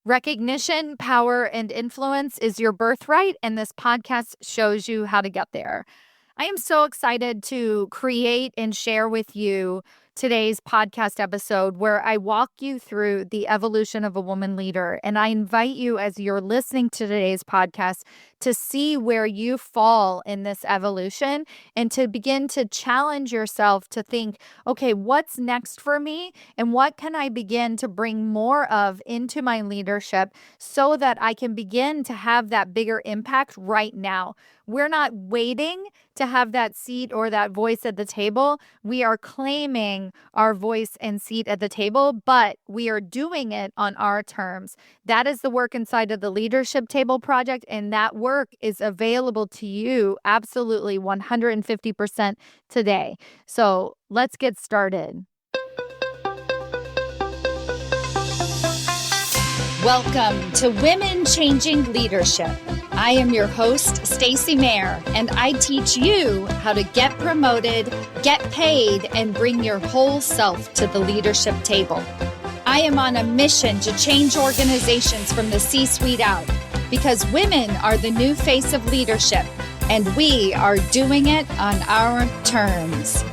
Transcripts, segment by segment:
Recognition, power, and influence is your birthright, and this podcast shows you how to get there. I am so excited to create and share with you today's podcast episode where I walk you through the evolution of a woman leader. And I invite you, as you're listening to today's podcast, to see where you fall in this evolution and to begin to challenge yourself to think, okay, what's next for me? And what can I begin to bring more of into my leadership so that I can begin to have that bigger impact right now? We're not waiting to have that seat or that voice at the table. We are claiming our voice and seat at the table, but we are doing it on our terms. That is the work inside of the Leadership Table Project, and that work is available to you absolutely 150% today. So let's get started. Welcome to Women Changing Leadership. I am your host, Stacy Mayer, and I teach you how to get promoted, get paid, and bring your whole self to the leadership table. I am on a mission to change organizations from the C-suite out because women are the new face of leadership, and we are doing it on our terms.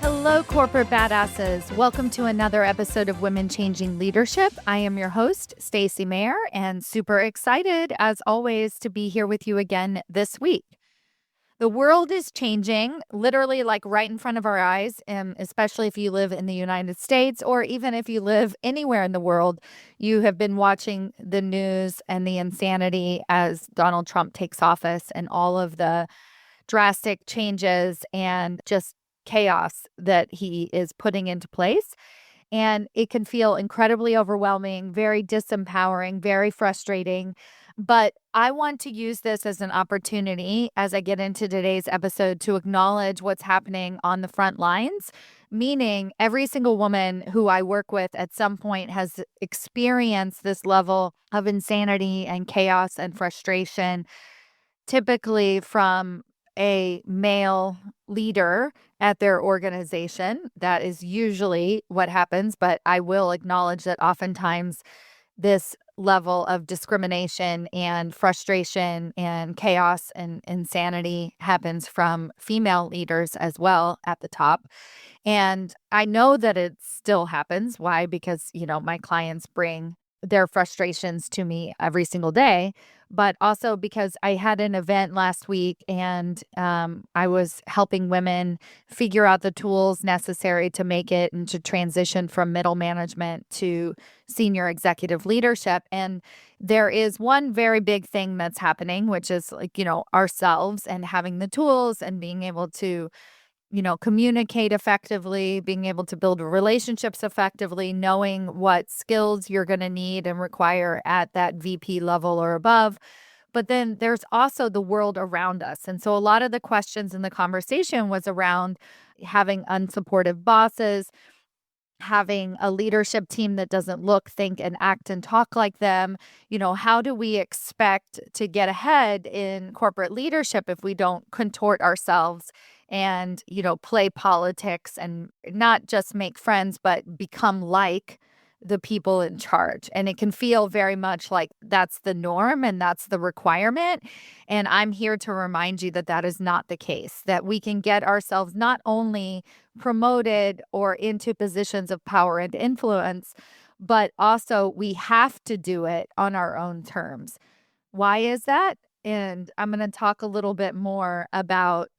Hello, corporate badasses. Welcome to another episode of Women Changing Leadership. I am your host, Stacy Mayer, and super excited, as always, to be here with you again this week. The world is changing, literally like right in front of our eyes, especially if you live in the United States or even if you live anywhere in the world. You have been watching the news and the insanity as Donald Trump takes office and all of the drastic changes and just chaos that he is putting into place. And it can feel incredibly overwhelming, very disempowering, very frustrating. But I want to use this as an opportunity as I get into today's episode to acknowledge what's happening on the front lines, meaning every single woman who I work with at some point has experienced this level of insanity and chaos and frustration, typically from a male leader at their organization. That is usually what happens, but I will acknowledge that oftentimes this level of discrimination and frustration and chaos and insanity happens from female leaders as well at the top. And I know that it still happens. Why? Because, my clients bring their frustrations to me every single day, but also because I had an event last week and I was helping women figure out the tools necessary to make it and to transition from middle management to senior executive leadership. And there is one very big thing that's happening, which is ourselves and having the tools and being able to communicate effectively, being able to build relationships effectively, knowing what skills you're going to need and require at that VP level or above. But then there's also the world around us. And so a lot of the questions in the conversation was around having unsupportive bosses, having a leadership team that doesn't look, think, and act and talk like them. How do we expect to get ahead in corporate leadership if we don't contort ourselves and, play politics and not just make friends, but become like the people in charge? And it can feel very much like that's the norm and that's the requirement. And I'm here to remind you that that is not the case, that we can get ourselves not only promoted or into positions of power and influence, but also we have to do it on our own terms. Why is that? And I'm going to talk a little bit more about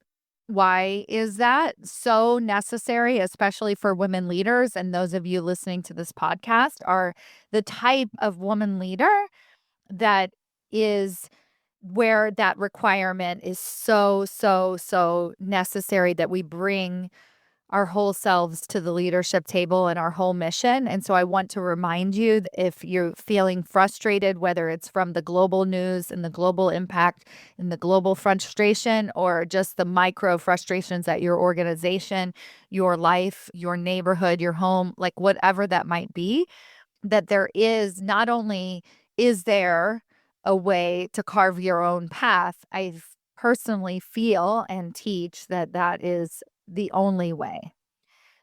why is that so necessary, especially for women leaders. And those of you listening to this podcast are the type of woman leader that is where that requirement is so, so, so necessary that we bring our whole selves to the leadership table and our whole mission. And so I want to remind you that if you're feeling frustrated, whether it's from the global news and the global impact and the global frustration, or just the micro frustrations at your organization, your life, your neighborhood, your home, like whatever that might be, that there is not only is there a way to carve your own path, I personally feel and teach that that is the only way.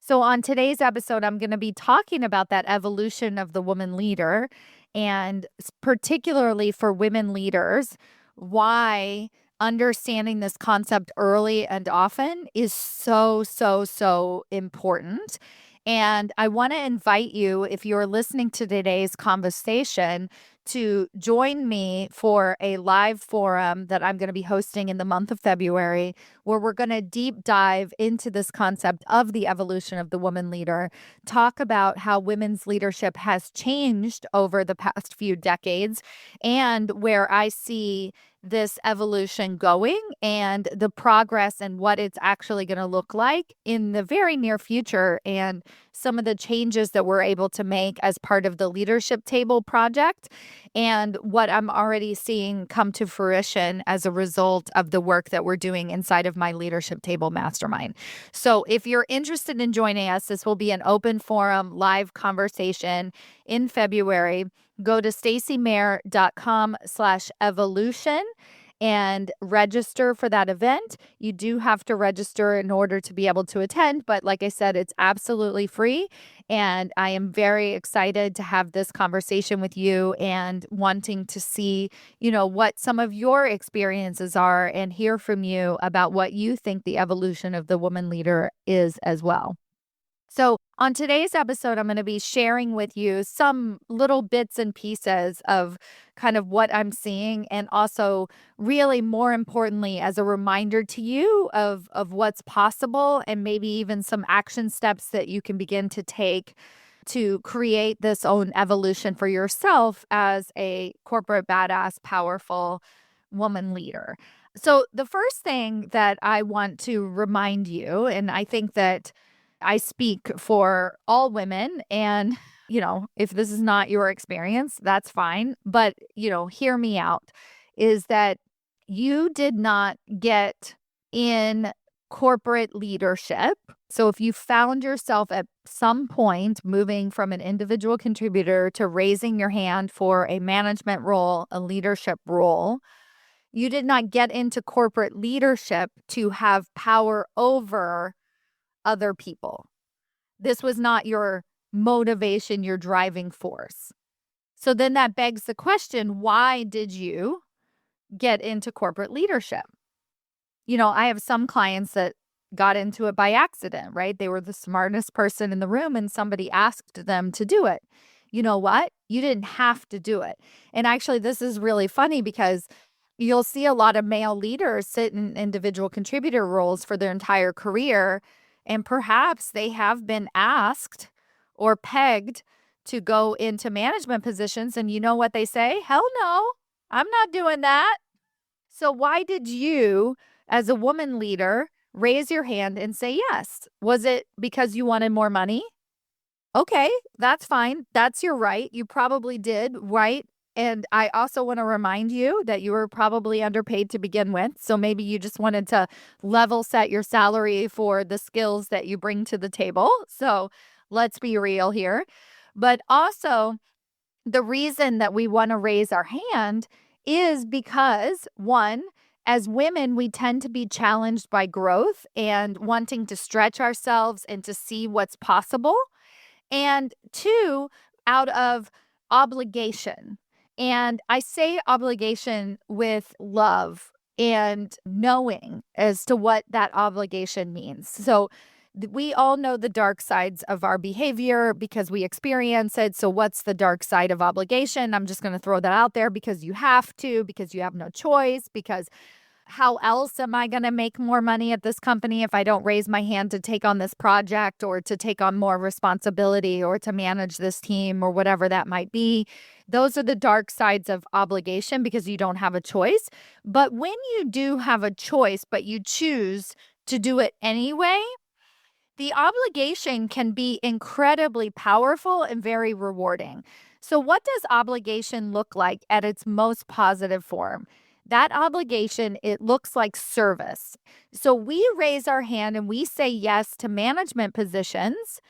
So, on today's episode, I'm going to be talking about that evolution of the woman leader, and particularly for women leaders, why understanding this concept early and often is so, so, so important. And I want to invite you, if you're listening to today's conversation, to join me for a live forum that I'm going to be hosting in the month of February, where we're going to deep dive into this concept of the evolution of the woman leader, talk about how women's leadership has changed over the past few decades, and where I see this evolution going and the progress and what it's actually going to look like in the very near future, and some of the changes that we're able to make as part of the leadership table project, and what I'm already seeing come to fruition as a result of the work that we're doing inside of my leadership table mastermind. So if you're interested in joining us, this will be an open forum live conversation in February. Go to stacymayer.com/evolution and register for that event. You do have to register in order to be able to attend, but like I said, it's absolutely free. And I am very excited to have this conversation with you and wanting to see, what some of your experiences are and hear from you about what you think the evolution of the woman leader is as well. So, on today's episode, I'm going to be sharing with you some little bits and pieces of kind of what I'm seeing, and also, really more importantly, as a reminder to you of what's possible, and maybe even some action steps that you can begin to take to create this own evolution for yourself as a corporate badass, powerful woman leader. So, the first thing that I want to remind you, and I think that I speak for all women, and, if this is not your experience, that's fine. But, hear me out, is that you did not get in corporate leadership. So if you found yourself at some point moving from an individual contributor to raising your hand for a management role, a leadership role, you did not get into corporate leadership to have power over other people. This was not your motivation, your driving force. So then that begs the question, why did you get into corporate leadership? I have some clients that got into it by accident, right? They were the smartest person in the room and somebody asked them to do it. You know what? You didn't have to do it. And actually, this is really funny because you'll see a lot of male leaders sit in individual contributor roles for their entire career. And perhaps they have been asked or pegged to go into management positions. And you know what they say? Hell no, I'm not doing that. So why did you, as a woman leader, raise your hand and say yes? Was it because you wanted more money? Okay, that's fine. That's your right. You probably did, right? And I also want to remind you that you were probably underpaid to begin with. So maybe you just wanted to level set your salary for the skills that you bring to the table. So let's be real here. But also, the reason that we want to raise our hand is because, one, as women, we tend to be challenged by growth and wanting to stretch ourselves and to see what's possible. And two, out of obligation. And I say obligation with love and knowing as to what that obligation means. So we all know the dark sides of our behavior because we experience it. So what's the dark side of obligation? I'm just going to throw that out there because you have to, because you have no choice, because how else am I going to make more money at this company if I don't raise my hand to take on this project or to take on more responsibility or to manage this team or whatever that might be? Those are the dark sides of obligation because you don't have a choice. But when you do have a choice, but you choose to do it anyway, the obligation can be incredibly powerful and very rewarding. So, what does obligation look like at its most positive form? That obligation, it looks like service. So, we raise our hand and we say yes to management positions,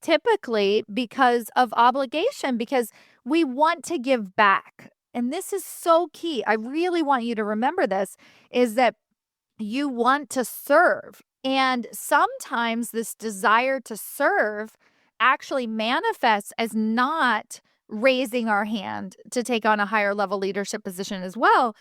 typically because of obligation, because we want to give back. And this is so key. I really want you to remember this, is that you want to serve. And sometimes this desire to serve actually manifests as not raising our hand to take on a higher level leadership position as well.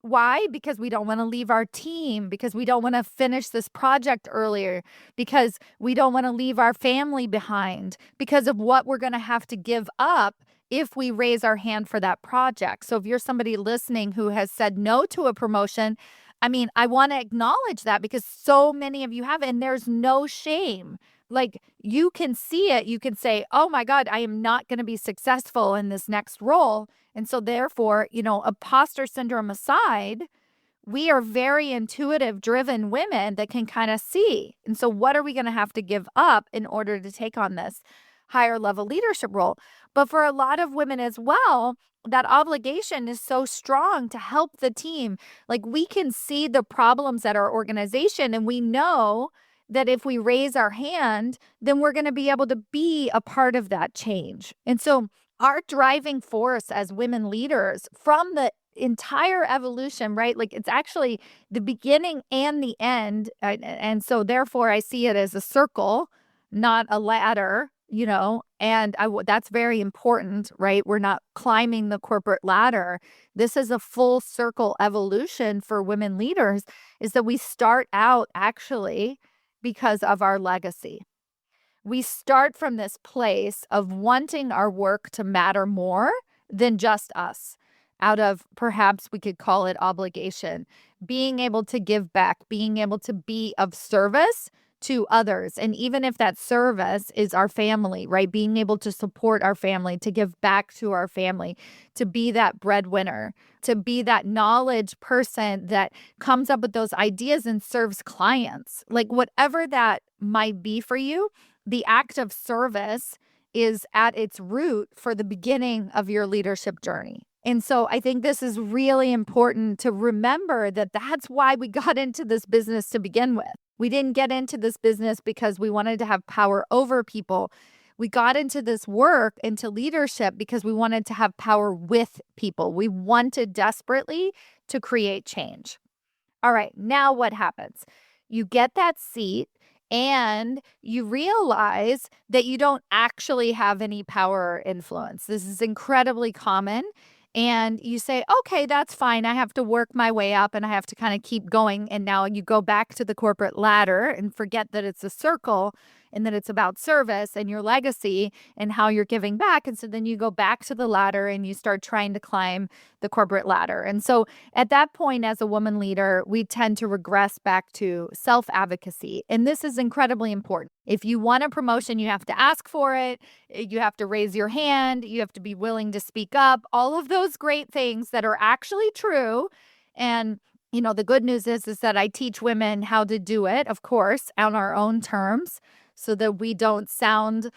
Why? Because we don't want to leave our team, because we don't want to finish this project earlier, because we don't want to leave our family behind, because of what we're going to have to give up if we raise our hand for that project. So if you're somebody listening who has said no to a promotion, I mean, I want to acknowledge that because so many of you have, and there's no shame. Like you can see it, you can say, oh my God, I am not going to be successful in this next role. And so therefore, imposter syndrome aside, we are very intuitive, driven women that can kind of see. And so what are we going to have to give up in order to take on this higher level leadership role? But for a lot of women as well, that obligation is so strong to help the team. Like we can see the problems at our organization and we know that if we raise our hand, then we're going to be able to be a part of that change. And so our driving force as women leaders from the entire evolution, right? Like it's actually the beginning and the end. And so therefore I see it as a circle, not a ladder, and that's very important, right? We're not climbing the corporate ladder. This is a full circle evolution for women leaders, is that we start out actually because of our legacy. We start from this place of wanting our work to matter more than just us, out of perhaps we could call it obligation, being able to give back, being able to be of service to others. And even if that service is our family, right? Being able to support our family, to give back to our family, to be that breadwinner, to be that knowledge person that comes up with those ideas and serves clients, like whatever that might be for you. The act of service is at its root for the beginning of your leadership journey. And so I think this is really important to remember that that's why we got into this business to begin with. We didn't get into this business because we wanted to have power over people. We got into this work, into leadership, because we wanted to have power with people. We wanted desperately to create change. All right, now what happens? You get that seat and you realize that you don't actually have any power or influence. This is incredibly common. And you say, okay, that's fine. I have to work my way up and I have to kind of keep going. And now you go back to the corporate ladder and forget that it's a circle and that it's about service and your legacy and how you're giving back. And so then you go back to the ladder and you start trying to climb the corporate ladder. And so at that point, as a woman leader, we tend to regress back to self-advocacy. And this is incredibly important. If you want a promotion, you have to ask for it. You have to raise your hand. You have to be willing to speak up. All of those great things that are actually true. And the good news is that I teach women how to do it, of course, on our own terms, so that we don't sound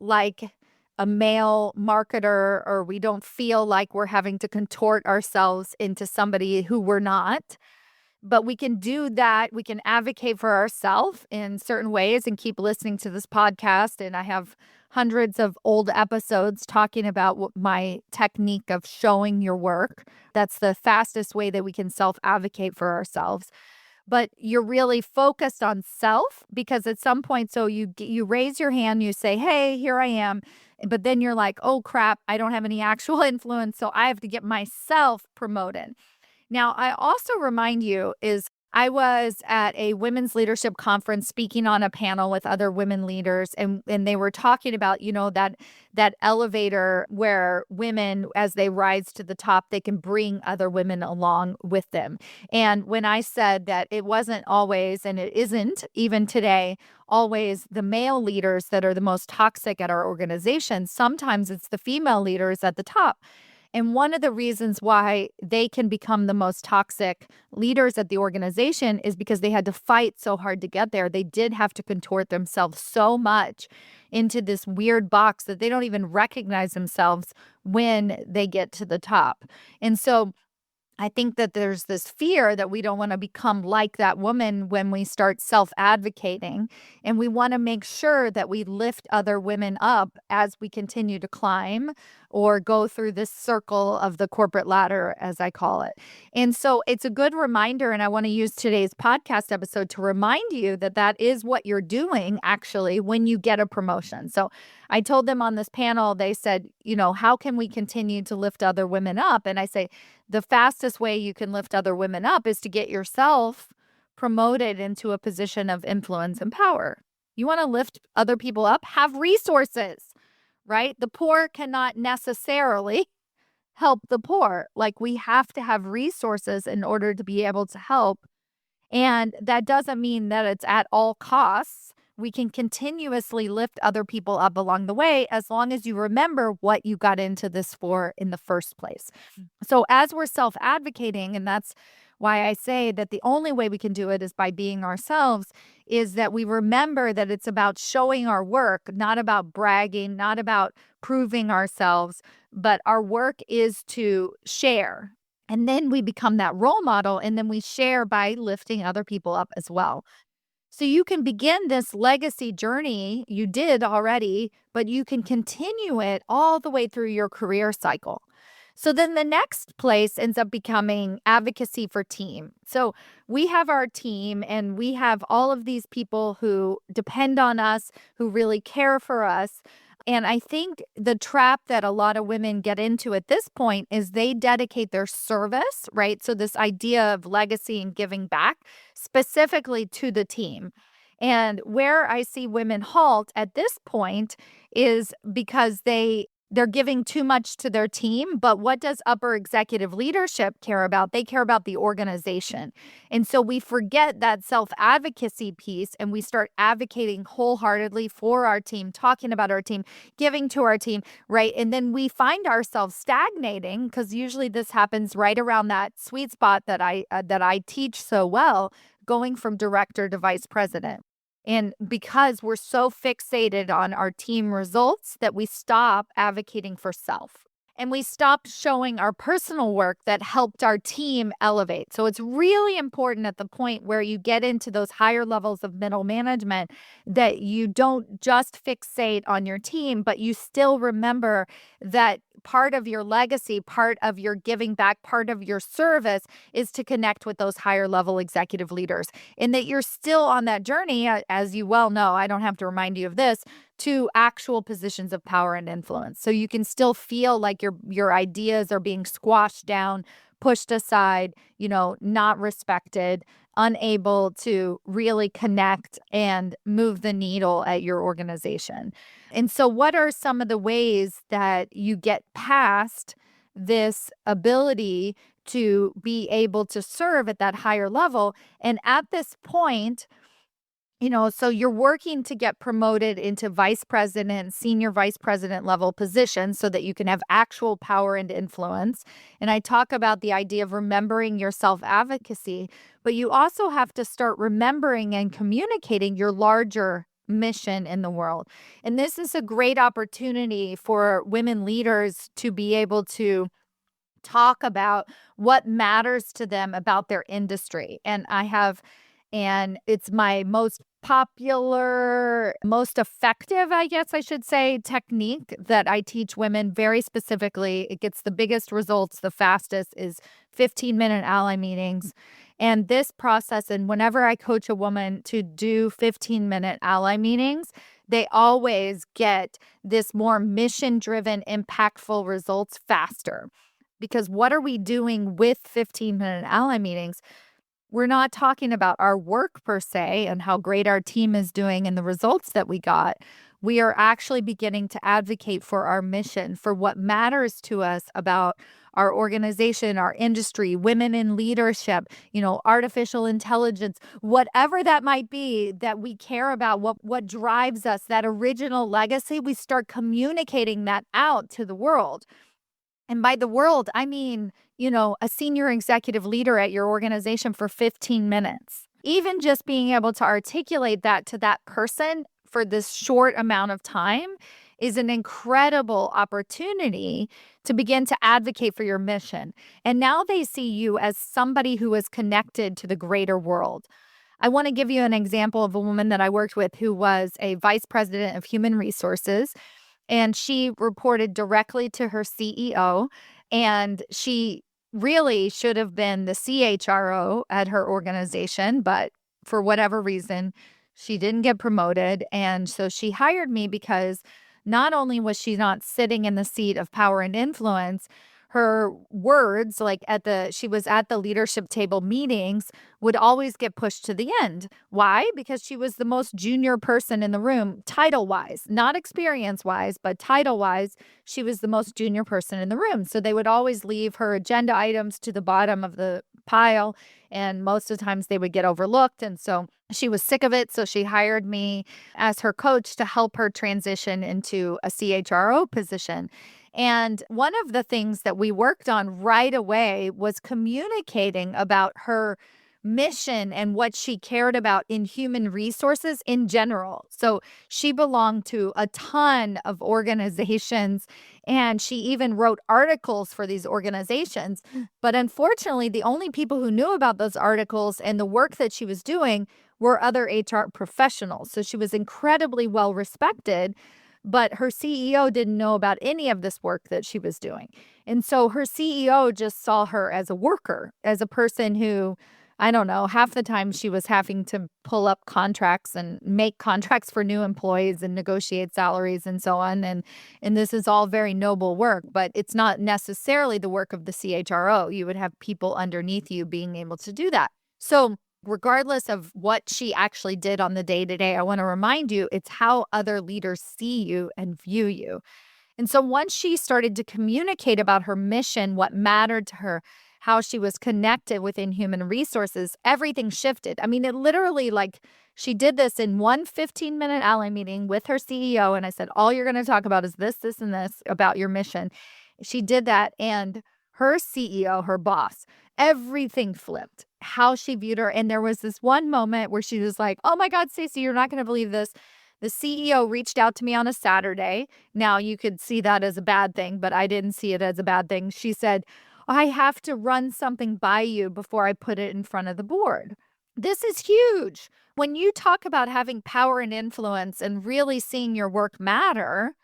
like a male marketer or we don't feel like we're having to contort ourselves into somebody who we're not. But we can do that. We can advocate for ourselves in certain ways and keep listening to this podcast. And I have hundreds of old episodes talking about my technique of showing your work. That's the fastest way that we can self-advocate for ourselves. But you're really focused on self, because at some point, so you raise your hand, you say, hey, here I am. But then you're like, oh, crap, I don't have any actual influence. So I have to get myself promoted. Now, I also remind you is I was at a women's leadership conference speaking on a panel with other women leaders, and they were talking about, that elevator where women, as they rise to the top, they can bring other women along with them. And when I said that it wasn't always, and it isn't even today, always the male leaders that are the most toxic at our organization, sometimes it's the female leaders at the top. And one of the reasons why they can become the most toxic leaders at the organization is because they had to fight so hard to get there. They did have to contort themselves so much into this weird box that they don't even recognize themselves when they get to the top. And so I think that there's this fear that we don't want to become like that woman when we start self-advocating, and we want to make sure that we lift other women up as we continue to climb or go through this circle of the corporate ladder, as I call it. And so it's a good reminder, and I want to use today's podcast episode to remind you that that is what you're doing actually when you get a promotion. So I told them on this panel, they said, how can we continue to lift other women up? And I say, the fastest way you can lift other women up is to get yourself promoted into a position of influence and power. You want to lift other people up? Have resources, right? The poor cannot necessarily help the poor. Like, we have to have resources in order to be able to help. And that doesn't mean that it's at all costs. We can continuously lift other people up along the way as long as you remember what you got into this for in the first place. So as we're self-advocating, and that's why I say that the only way we can do it is by being ourselves, is that we remember that it's about showing our work, not about bragging, not about proving ourselves, but our work is to share. And then we become that role model, and then we share by lifting other people up as well. So you can begin this legacy journey, you did already, but you can continue it all the way through your career cycle. So then the next place ends up becoming advocacy for team. So we have our team, and we have all of these people who depend on us, who really care for us. And I think the trap that a lot of women get into at this point is they dedicate their service, right? So this idea of legacy and giving back specifically to the team. And where I see women halt at this point is because they're giving too much to their team, but what does upper executive leadership care about? They care about the organization. And so we forget that self-advocacy piece, and we start advocating wholeheartedly for our team, talking about our team, giving to our team, right? And then we find ourselves stagnating, because usually this happens right around that sweet spot that I teach so well, going from director to vice president. And because we're so fixated on our team results that we stop advocating for self. And we stop showing our personal work that helped our team elevate. So it's really important at the point where you get into those higher levels of middle management that you don't just fixate on your team, but you still remember that part of your legacy, part of your giving back, part of your service is to connect with those higher level executive leaders, and that you're still on that journey, as you well know, I don't have to remind you of this, to actual positions of power and influence. So you can still feel like your ideas are being squashed down, pushed aside, not respected, unable to really connect and move the needle at your organization. And so what are some of the ways that you get past this ability to be able to serve at that higher level? And at this point, so you're working to get promoted into vice president, senior vice president level positions so that you can have actual power and influence. And I talk about the idea of remembering your self-advocacy, but you also have to start remembering and communicating your larger mission in the world. And this is a great opportunity for women leaders to be able to talk about what matters to them about their industry. And it's my most popular, most effective, I guess I should say, technique that I teach women very specifically. It gets the biggest results the fastest, is 15-minute ally meetings. And this process, and whenever I coach a woman to do 15-minute ally meetings, they always get this more mission-driven, impactful results faster. Because what are we doing with 15-minute ally meetings? We're not talking about our work per se and how great our team is doing and the results that we got. We are actually beginning to advocate for our mission, for what matters to us about our organization, our industry, women in leadership, artificial intelligence, whatever that might be that we care about, what drives us, that original legacy. We start communicating that out to the world. And by the world, I mean, a senior executive leader at your organization for 15 minutes. Even just being able to articulate that to that person for this short amount of time is an incredible opportunity to begin to advocate for your mission. And now they see you as somebody who is connected to the greater world. I want to give you an example of a woman that I worked with who was a vice president of human resources, and she reported directly to her CEO, and she really should have been the CHRO at her organization, but for whatever reason, she didn't get promoted. And so she hired me because not only was she not sitting in the seat of power and influence, her words, like she was at the leadership table meetings, would always get pushed to the end. Why? Because she was the most junior person in the room, title wise, not experience wise, but title wise. She was the most junior person in the room. So they would always leave her agenda items to the bottom of the pile. And most of the times they would get overlooked. And so she was sick of it. So she hired me as her coach to help her transition into a CHRO position. And one of the things that we worked on right away was communicating about her mission and what she cared about in human resources in general. So she belonged to a ton of organizations, and she even wrote articles for these organizations. But unfortunately, the only people who knew about those articles and the work that she was doing were other HR professionals. So she was incredibly well respected, but her CEO didn't know about any of this work that she was doing. And so her CEO just saw her as a worker, as a person who, I don't know, half the time she was having to pull up contracts and make contracts for new employees and negotiate salaries and so on. And this is all very noble work, but it's not necessarily the work of the CHRO. You would have people underneath you being able to do that. So regardless of what she actually did on the day-to-day, I want to remind you, it's how other leaders see you and view you. And so once she started to communicate about her mission, what mattered to her, how she was connected within human resources, everything shifted. I mean, it literally, like, she did this in one 15-minute ally meeting with her CEO. And I said, all you're going to talk about is this, this, and this about your mission. She did that. And her CEO, her boss, everything flipped, how she viewed her. And there was this one moment where she was like, oh my God, Stacy, you're not going to believe this. The CEO reached out to me on a Saturday. Now, you could see that as a bad thing, but I didn't see it as a bad thing. She said, I have to run something by you before I put it in front of the board. This is huge. When you talk about having power and influence and really seeing your work matter,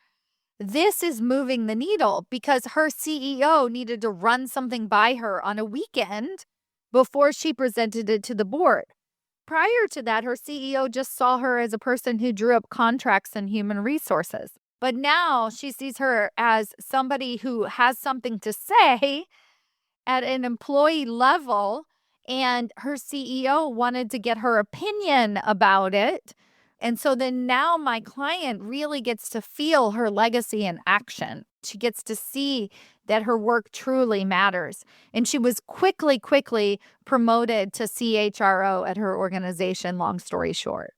this is moving the needle because her CEO needed to run something by her on a weekend before she presented it to the board. Prior to that, her CEO just saw her as a person who drew up contracts and human resources. But now she sees her as somebody who has something to say at an employee level, and her CEO wanted to get her opinion about it. And so then now my client really gets to feel her legacy in action. She gets to see that her work truly matters. And she was quickly promoted to CHRO at her organization, long story short.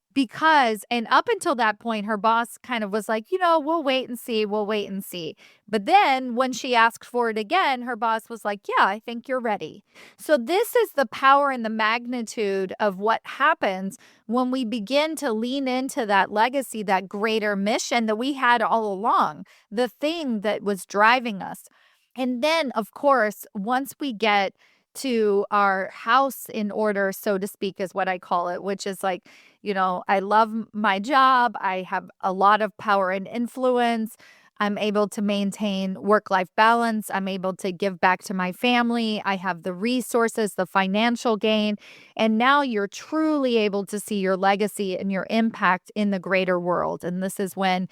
And up until that point, her boss kind of was like, we'll wait and see. But then when she asked for it again, her boss was like, yeah, I think you're ready. So this is the power and the magnitude of what happens when we begin to lean into that legacy, that greater mission that we had all along, the thing that was driving us. And then, of course, once we get to our house in order, so to speak, is what I call it, which is like, I love my job. I have a lot of power and influence. I'm able to maintain work-life balance. I'm able to give back to my family. I have the resources, the financial gain. And now you're truly able to see your legacy and your impact in the greater world. And this is when,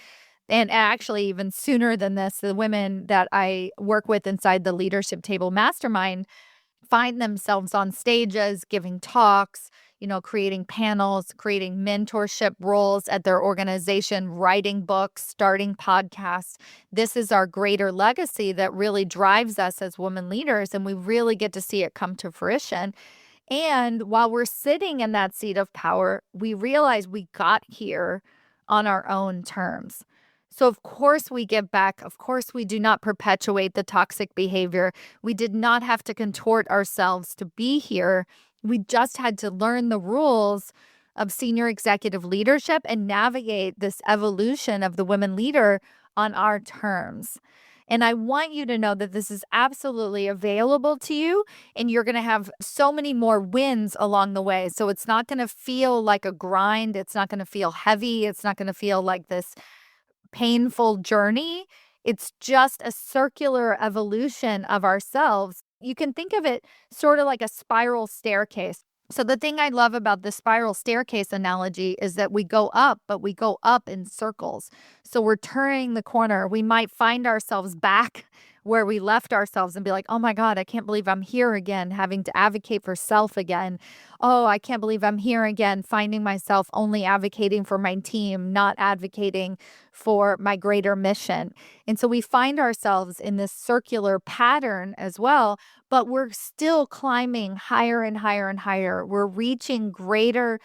and actually even sooner than this, the women that I work with inside the Leadership Table Mastermind find themselves on stages, giving talks, creating panels, creating mentorship roles at their organization, writing books, starting podcasts. This is our greater legacy that really drives us as women leaders, and we really get to see it come to fruition. And while we're sitting in that seat of power, we realize we got here on our own terms. So of course we give back. Of course we do not perpetuate the toxic behavior. We did not have to contort ourselves to be here. We just had to learn the rules of senior executive leadership and navigate this evolution of the women leader on our terms. And I want you to know that this is absolutely available to you, and you're going to have so many more wins along the way. So it's not going to feel like a grind. It's not going to feel heavy. It's not going to feel like this painful journey. It's just a circular evolution of ourselves. You can think of it sort of like a spiral staircase. So the thing I love about the spiral staircase analogy is that we go up, but we go up in circles. So we're turning the corner. We might find ourselves back where we left ourselves and be like, oh my God, I can't believe I'm here again, having to advocate for self again. Oh, I can't believe I'm here again, finding myself only advocating for my team, not advocating for my greater mission. And so we find ourselves in this circular pattern as well, but we're still climbing higher and higher and higher. We're reaching greater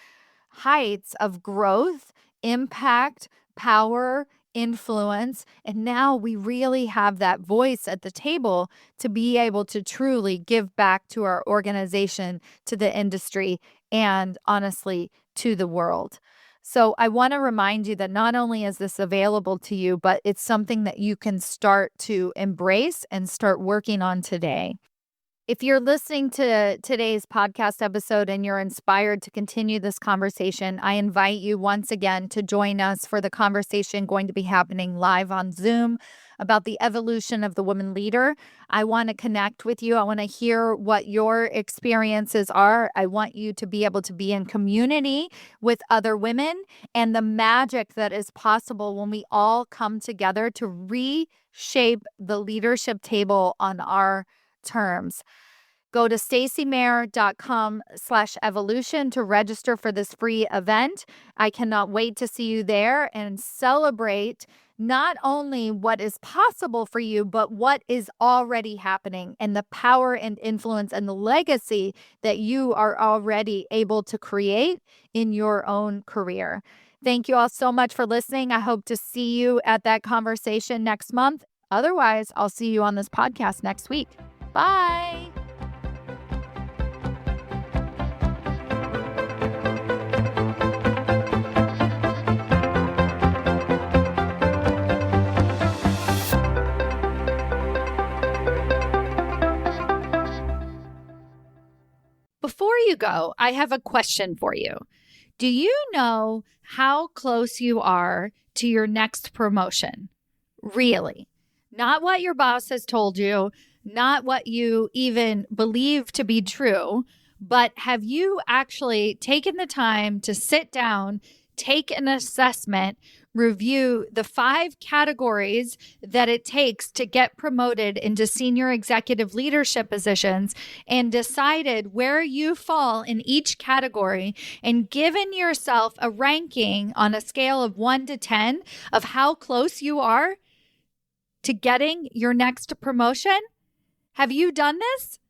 heights of growth, impact, power, influence. And now we really have that voice at the table to be able to truly give back to our organization, to the industry, and honestly, to the world. So I want to remind you that not only is this available to you, but it's something that you can start to embrace and start working on today. If you're listening to today's podcast episode and you're inspired to continue this conversation, I invite you once again to join us for the conversation going to be happening live on Zoom about the evolution of the woman leader. I want to connect with you. I want to hear what your experiences are. I want you to be able to be in community with other women and the magic that is possible when we all come together to reshape the leadership table on our terms. Go to stacymayer.com/evolution to register for this free event. I cannot wait to see you there and celebrate not only what is possible for you, but what is already happening and the power and influence and the legacy that you are already able to create in your own career. Thank you all so much for listening. I hope to see you at that conversation next month. Otherwise, I'll see you on this podcast next week. Bye. Before you go, I have a question for you. Do you know how close you are to your next promotion? Really? Not what your boss has told you, not what you even believe to be true, but have you actually taken the time to sit down, take an assessment, review the 5 categories that it takes to get promoted into senior executive leadership positions and decided where you fall in each category and given yourself a ranking on a scale of 1 to 10 of how close you are to getting your next promotion? Have you done this?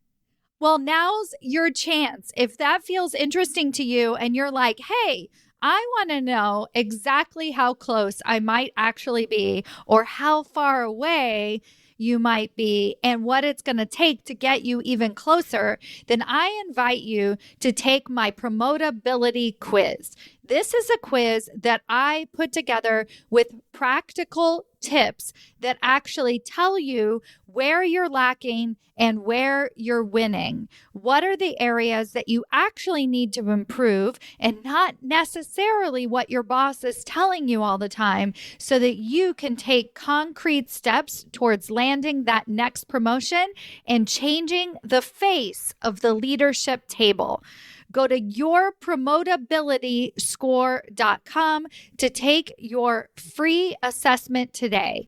Well, now's your chance. If that feels interesting to you and you're like, hey, I want to know exactly how close I might actually be or how far away you might be and what it's going to take to get you even closer, then I invite you to take my promotability quiz. This is a quiz that I put together with practical tips that actually tell you where you're lacking and where you're winning. What are the areas that you actually need to improve and not necessarily what your boss is telling you all the time so that you can take concrete steps towards landing that next promotion and changing the face of the leadership table. Go to yourpromotabilityscore.com to take your free assessment today.